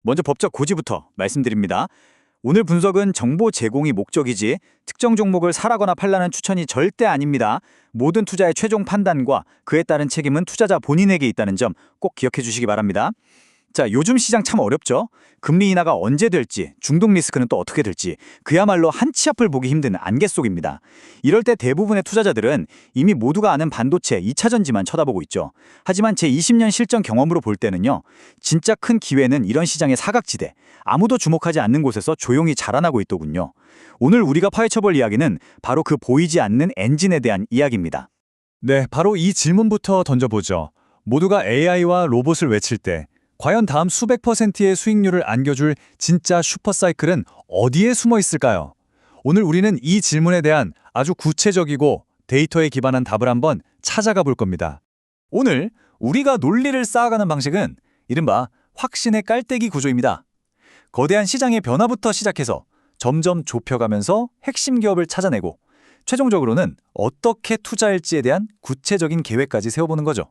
먼저 법적 고지부터 말씀드립니다. 오늘 분석은 정보 제공이 목적이지 특정 종목을 사라거나 팔라는 추천이 절대 아닙니다. 모든 투자의 최종 판단과 그에 따른 책임은 투자자 본인에게 있다는 점 꼭 기억해 주시기 바랍니다. 자, 요즘 시장 참 어렵죠? 금리 인하가 언제 될지, 중동 리스크는 또 어떻게 될지 그야말로 한치 앞을 보기 힘든 안개 속입니다. 이럴 때 대부분의 투자자들은 이미 모두가 아는 반도체 2차전지만 쳐다보고 있죠. 하지만 제 20년 실전 경험으로 볼 때는요. 진짜 큰 기회는 이런 시장의 사각지대, 아무도 주목하지 않는 곳에서 조용히 자라나고 있더군요. 오늘 우리가 파헤쳐볼 이야기는 바로 그 보이지 않는 엔진에 대한 이야기입니다. 네, 바로 이 질문부터 던져보죠. 모두가 AI와 로봇을 외칠 때 과연 다음 수백 %의 수익률을 안겨줄 진짜 슈퍼사이클은 어디에 숨어 있을까요? 오늘 우리는 이 질문에 대한 아주 구체적이고 데이터에 기반한 답을 한번 찾아가 볼 겁니다. 오늘 우리가 논리를 쌓아가는 방식은 이른바 확신의 깔때기 구조입니다. 거대한 시장의 변화부터 시작해서 점점 좁혀가면서 핵심 기업을 찾아내고 최종적으로는 어떻게 투자할지에 대한 구체적인 계획까지 세워보는 거죠.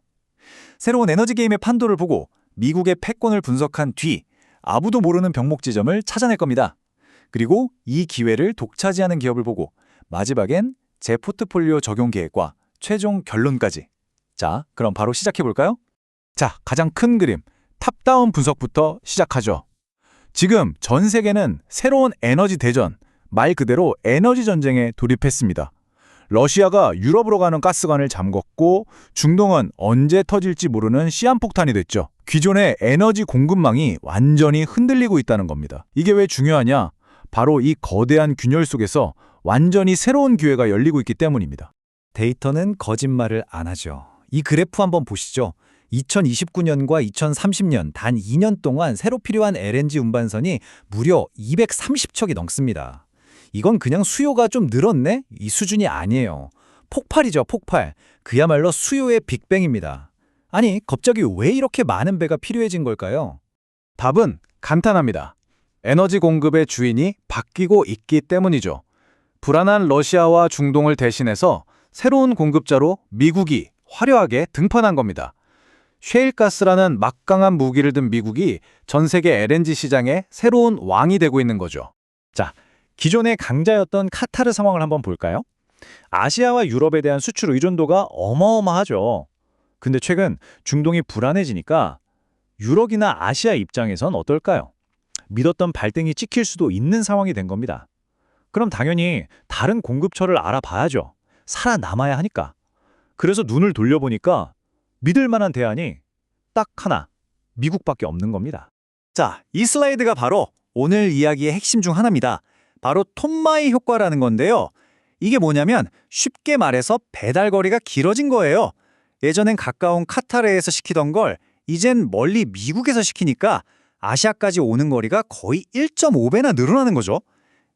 새로운 에너지 게임의 판도를 보고 미국의 패권을 분석한 뒤 아무도 모르는 병목 지점을 찾아낼 겁니다. 그리고 이 기회를 독차지하는 기업을 보고 마지막엔 제 포트폴리오 적용 계획과 최종 결론까지. 자, 그럼 바로 시작해 볼까요? 자, 가장 큰 그림, 탑다운 분석부터 시작하죠. 지금 전 세계는 새로운 에너지 대전, 말 그대로 에너지 전쟁에 돌입했습니다. 러시아가 유럽으로 가는 가스관을 잠궜고 중동은 언제 터질지 모르는 시한폭탄이 됐죠. 기존의 에너지 공급망이 완전히 흔들리고 있다는 겁니다. 이게 왜 중요하냐? 바로 이 거대한 균열 속에서 완전히 새로운 기회가 열리고 있기 때문입니다. 데이터는 거짓말을 안 하죠. 이 그래프 한번 보시죠. 2029년과 2030년 단 2년 동안 새로 필요한 LNG 운반선이 무려 230척이 넘습니다. 이건 그냥 수요가 좀 늘었네? 이 수준이 아니에요. 폭발이죠, 폭발. 그야말로 수요의 빅뱅입니다. 아니, 갑자기 왜 이렇게 많은 배가 필요해진 걸까요? 답은 간단합니다. 에너지 공급의 주인이 바뀌고 있기 때문이죠. 불안한 러시아와 중동을 대신해서 새로운 공급자로 미국이 화려하게 등판한 겁니다. 셰일가스라는 막강한 무기를 든 미국이 전 세계 LNG 시장의 새로운 왕이 되고 있는 거죠. 자, 기존의 강자였던 카타르 상황을 한번 볼까요? 아시아와 유럽에 대한 수출 의존도가 어마어마하죠. 근데 최근 중동이 불안해지니까 유럽이나 아시아 입장에선 어떨까요? 믿었던 발등이 찍힐 수도 있는 상황이 된 겁니다. 그럼 당연히 다른 공급처를 알아봐야죠. 살아남아야 하니까. 그래서 눈을 돌려보니까 믿을 만한 대안이 딱 하나, 미국밖에 없는 겁니다. 자, 이 슬라이드가 바로 오늘 이야기의 핵심 중 하나입니다. 바로 톰마이 효과라는 건데요. 이게 뭐냐면 쉽게 말해서 배달 거리가 길어진 거예요. 예전엔 가까운 카타르에서 시키던 걸 이젠 멀리 미국에서 시키니까 아시아까지 오는 거리가 거의 1.5배나 늘어나는 거죠.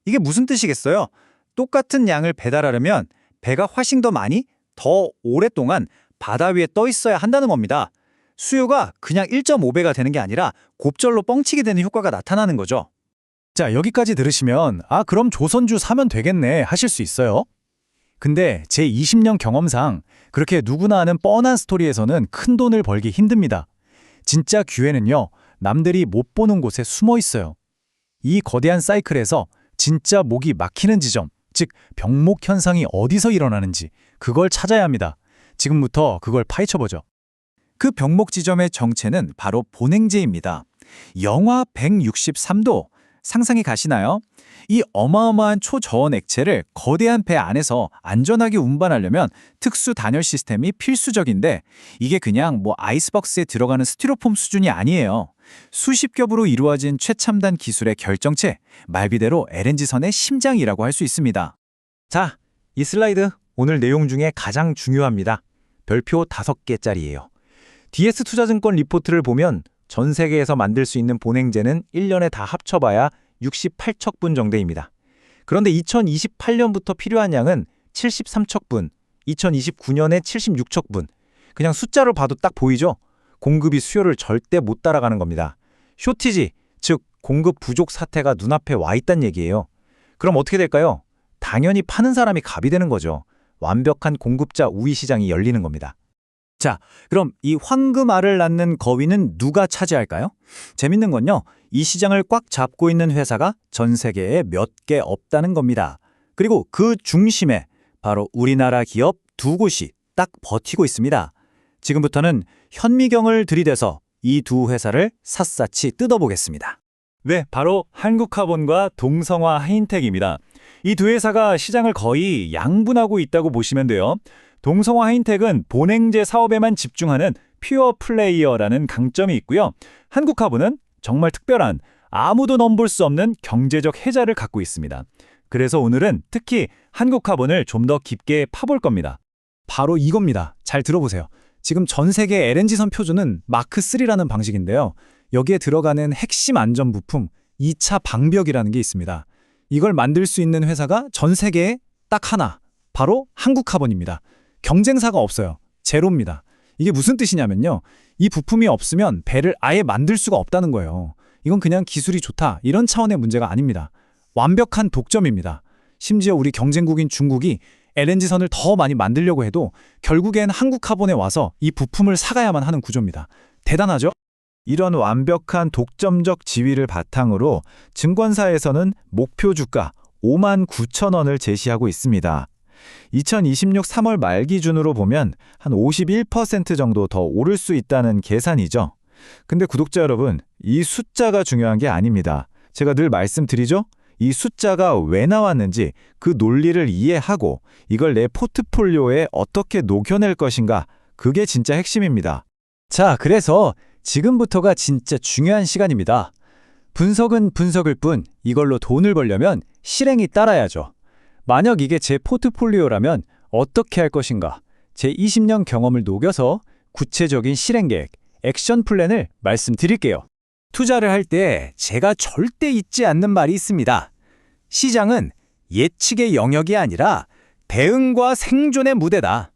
이게 무슨 뜻이겠어요? 똑같은 양을 배달하려면 배가 훨씬 더 많이, 더 오랫동안 바다 위에 떠 있어야 한다는 겁니다. 수요가 그냥 1.5배가 되는 게 아니라 곱절로 뻥치게 되는 효과가 나타나는 거죠. 자, 여기까지 들으시면 그럼 조선주 사면 되겠네 하실 수 있어요. 근데 제 20년 경험상 그렇게 누구나 아는 뻔한 스토리에서는 큰 돈을 벌기 힘듭니다. 진짜 기회는요, 남들이 못 보는 곳에 숨어 있어요. 이 거대한 사이클에서 진짜 목이 막히는 지점, 즉 병목 현상이 어디서 일어나는지 그걸 찾아야 합니다. 지금부터 그걸 파헤쳐보죠. 그 병목 지점의 정체는 바로 본행제입니다. 영하 163도, 상상이 가시나요? 이 어마어마한 초저온 액체를 거대한 배 안에서 안전하게 운반하려면 특수 단열 시스템이 필수적인데 이게 그냥 아이스박스에 들어가는 스티로폼 수준이 아니에요. 수십 겹으로 이루어진 최첨단 기술의 결정체, 말 그대로 LNG선의 심장이라고 할 수 있습니다. 자, 이 슬라이드 오늘 내용 중에 가장 중요합니다. 별표 5개짜리예요. DS투자증권 리포트를 보면 전 세계에서 만들 수 있는 본행제는 1년에 다 합쳐봐야 68척분 정도입니다. 그런데 2028년부터 필요한 양은 73척분, 2029년에 76척분. 그냥 숫자로 봐도 딱 보이죠? 공급이 수요를 절대 못 따라가는 겁니다. 쇼티지, 즉 공급 부족 사태가 눈앞에 와 있다는 얘기예요. 그럼 어떻게 될까요? 당연히 파는 사람이 갑이 되는 거죠. 완벽한 공급자 우위 시장이 열리는 겁니다. 자, 그럼 이 황금알을 낳는 거위는 누가 차지할까요? 재밌는 건요, 이 시장을 꽉 잡고 있는 회사가 전 세계에 몇 개 없다는 겁니다. 그리고 그 중심에 바로 우리나라 기업 두 곳이 딱 버티고 있습니다. 지금부터는 현미경을 들이대서 이 두 회사를 샅샅이 뜯어보겠습니다. 네, 바로 한국카본과 동성화 하인텍입니다. 이 두 회사가 시장을 거의 양분하고 있다고 보시면 돼요. 동성화 하인텍은 본행제 사업에만 집중하는 퓨어 플레이어라는 강점이 있고요. 한국카본은 정말 특별한 아무도 넘볼 수 없는 경제적 혜자를 갖고 있습니다. 그래서 오늘은 특히 한국카본을 좀 더 깊게 파볼 겁니다. 바로 이겁니다. 잘 들어보세요. 지금 전 세계 LNG선 표준은 마크3라는 방식인데요. 여기에 들어가는 핵심 안전 부품 2차 방벽이라는 게 있습니다. 이걸 만들 수 있는 회사가 전 세계에 딱 하나, 바로 한국카본입니다. 경쟁사가 없어요. 제로입니다. 이게 무슨 뜻이냐면요. 이 부품이 없으면 배를 아예 만들 수가 없다는 거예요. 이건 그냥 기술이 좋다, 이런 차원의 문제가 아닙니다. 완벽한 독점입니다. 심지어 우리 경쟁국인 중국이 LNG선을 더 많이 만들려고 해도 결국엔 한국카본에 와서 이 부품을 사가야만 하는 구조입니다. 대단하죠? 이런 완벽한 독점적 지위를 바탕으로 증권사에서는 목표 주가 59,000원을 제시하고 있습니다. 2026 3월 말 기준으로 보면 한 51% 정도 더 오를 수 있다는 계산이죠. 근데 구독자 여러분, 이 숫자가 중요한 게 아닙니다. 제가 늘 말씀드리죠? 이 숫자가 왜 나왔는지 그 논리를 이해하고 이걸 내 포트폴리오에 어떻게 녹여낼 것인가, 그게 진짜 핵심입니다. 자, 그래서 지금부터가 진짜 중요한 시간입니다. 분석은 분석일 뿐 이걸로 돈을 벌려면 실행이 따라야죠. 만약 이게 제 포트폴리오라면 어떻게 할 것인가? 제 20년 경험을 녹여서 구체적인 실행 계획, 액션 플랜을 말씀드릴게요. 투자를 할 때 제가 절대 잊지 않는 말이 있습니다. 시장은 예측의 영역이 아니라 대응과 생존의 무대다.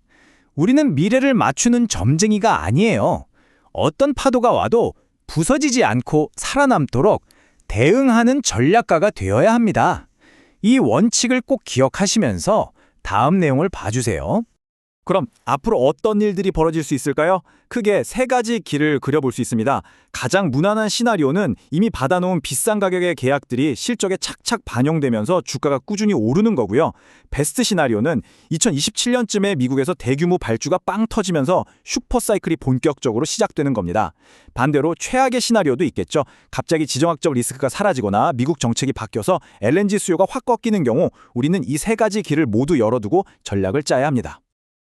우리는 미래를 맞추는 점쟁이가 아니에요. 어떤 파도가 와도 부서지지 않고 살아남도록 대응하는 전략가가 되어야 합니다. 이 원칙을 꼭 기억하시면서 다음 내용을 봐주세요. 그럼 앞으로 어떤 일들이 벌어질 수 있을까요? 크게 세 가지 길을 그려볼 수 있습니다. 가장 무난한 시나리오는 이미 받아놓은 비싼 가격의 계약들이 실적에 착착 반영되면서 주가가 꾸준히 오르는 거고요. 베스트 시나리오는 2027년쯤에 미국에서 대규모 발주가 빵 터지면서 슈퍼사이클이 본격적으로 시작되는 겁니다. 반대로 최악의 시나리오도 있겠죠. 갑자기 지정학적 리스크가 사라지거나 미국 정책이 바뀌어서 LNG 수요가 확 꺾이는 경우 우리는 이 세 가지 길을 모두 열어두고 전략을 짜야 합니다.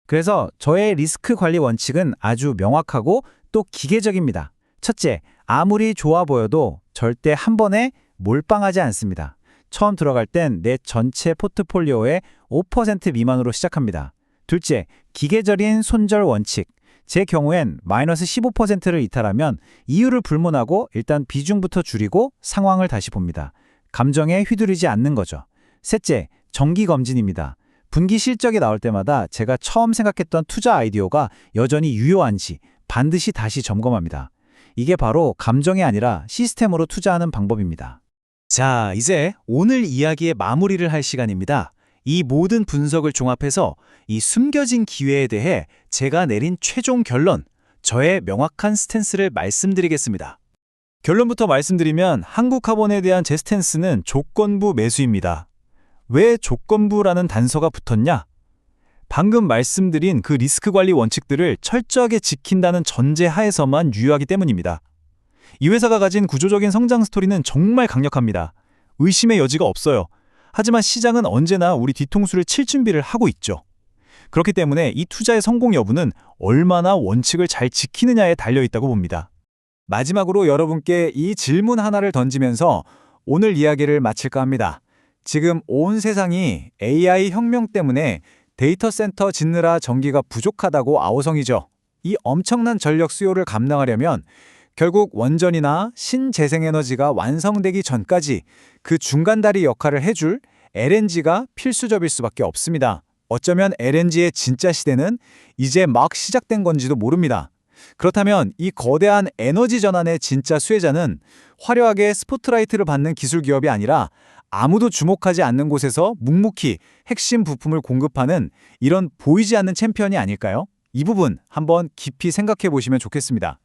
그래서 저의 리스크 관리 원칙은 아주 명확하고 또 기계적입니다. 첫째, 아무리 좋아 보여도 절대 한 번에 몰빵하지 않습니다. 처음 들어갈 땐 내 전체 포트폴리오의 5% 미만으로 시작합니다. 둘째, 기계적인 손절 원칙. 제 경우엔 마이너스 15%를 이탈하면 이유를 불문하고 일단 비중부터 줄이고 상황을 다시 봅니다. 감정에 휘둘리지 않는 거죠. 셋째, 정기 검진입니다. 분기 실적이 나올 때마다 제가 처음 생각했던 투자 아이디어가 여전히 유효한지 반드시 다시 점검합니다. 이게 바로 감정이 아니라 시스템으로 투자하는 방법입니다. 자, 이제 오늘 이야기의 마무리를 할 시간입니다. 이 모든 분석을 종합해서 이 숨겨진 기회에 대해 제가 내린 최종 결론, 저의 명확한 스탠스를 말씀드리겠습니다. 결론부터 말씀드리면 한국카본에 대한 제 스탠스는 조건부 매수입니다. 왜 조건부라는 단서가 붙었냐? 방금 말씀드린 그 리스크 관리 원칙들을 철저하게 지킨다는 전제 하에서만 유효하기 때문입니다. 이 회사가 가진 구조적인 성장 스토리는 정말 강력합니다. 의심의 여지가 없어요. 하지만 시장은 언제나 우리 뒤통수를 칠 준비를 하고 있죠. 그렇기 때문에 이 투자의 성공 여부는 얼마나 원칙을 잘 지키느냐에 달려있다고 봅니다. 마지막으로 여러분께 이 질문 하나를 던지면서 오늘 이야기를 마칠까 합니다. 지금 온 세상이 AI 혁명 때문에 데이터 센터 짓느라 전기가 부족하다고 아우성이죠. 이 엄청난 전력 수요를 감당하려면 결국 원전이나 신재생에너지가 완성되기 전까지 그 중간다리 역할을 해줄 LNG가 필수적일 수밖에 없습니다. 어쩌면 LNG의 진짜 시대는 이제 막 시작된 건지도 모릅니다. 그렇다면 이 거대한 에너지 전환의 진짜 수혜자는 화려하게 스포트라이트를 받는 기술 기업이 아니라 아무도 주목하지 않는 곳에서 묵묵히 핵심 부품을 공급하는 이런 보이지 않는 챔피언이 아닐까요? 이 부분 한번 깊이 생각해 보시면 좋겠습니다.